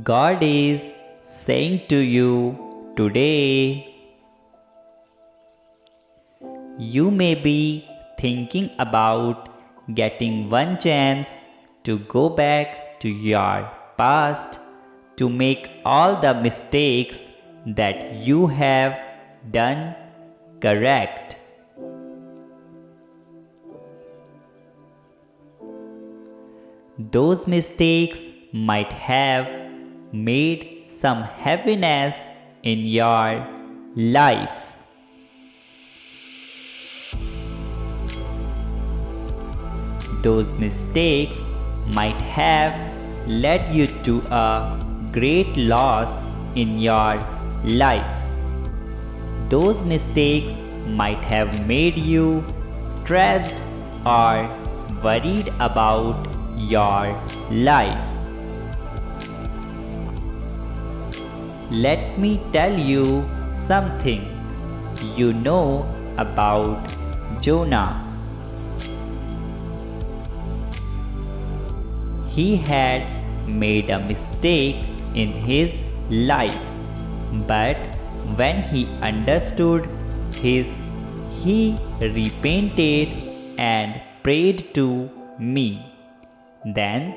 God is saying to you today, you may be thinking about getting one chance to go back to your past to make all the mistakes that you have done correct. Those mistakes might have made some heaviness in your life. Those mistakes might have led you to a great loss in your life. Those mistakes might have made you stressed or worried about your life. Let me tell you something you know about Jonah. He had made a mistake in his life, but when he understood he repented and prayed to me. Then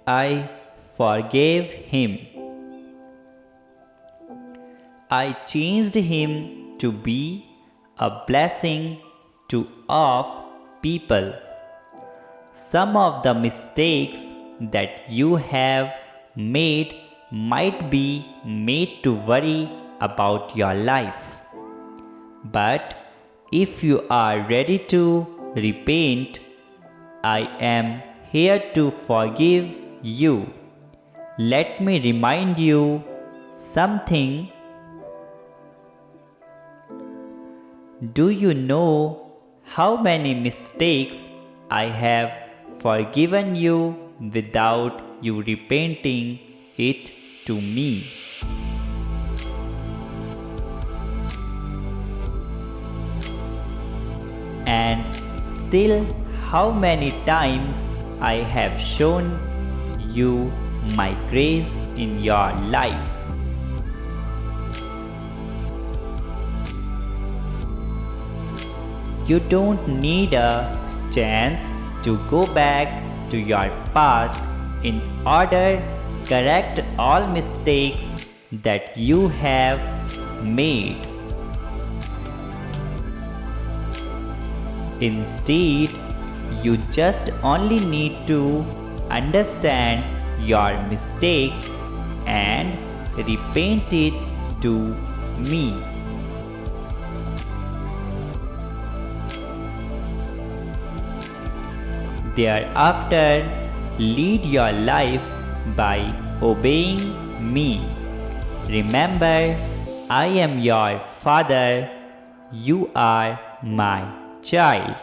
I forgave him. I changed him to be a blessing to of people. Some of the mistakes that you have made might be made to worry about your life. But if you are ready to repent, I am here to forgive you. Let me remind you something. Do you know how many mistakes I have forgiven you without you repenting it to me? And still, how many times I have shown you my grace in your life? You don't need a chance to go back to your past in order to correct all mistakes that you have made. Instead, you just only need to understand your mistake and repent it to me. Thereafter, lead your life by obeying me. Remember, I am your father, you are my child.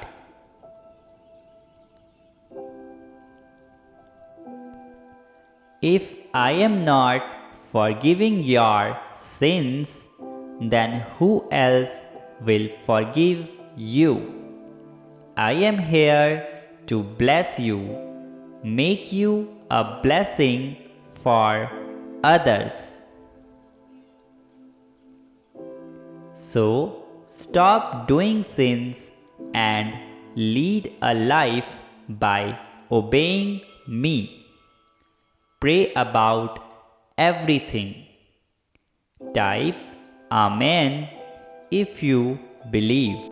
If I am not forgiving your sins, then who else will forgive you? I am here to bless you, make you a blessing for others. So, stop doing sins and lead a life by obeying me. Pray about everything. Type Amen if you believe.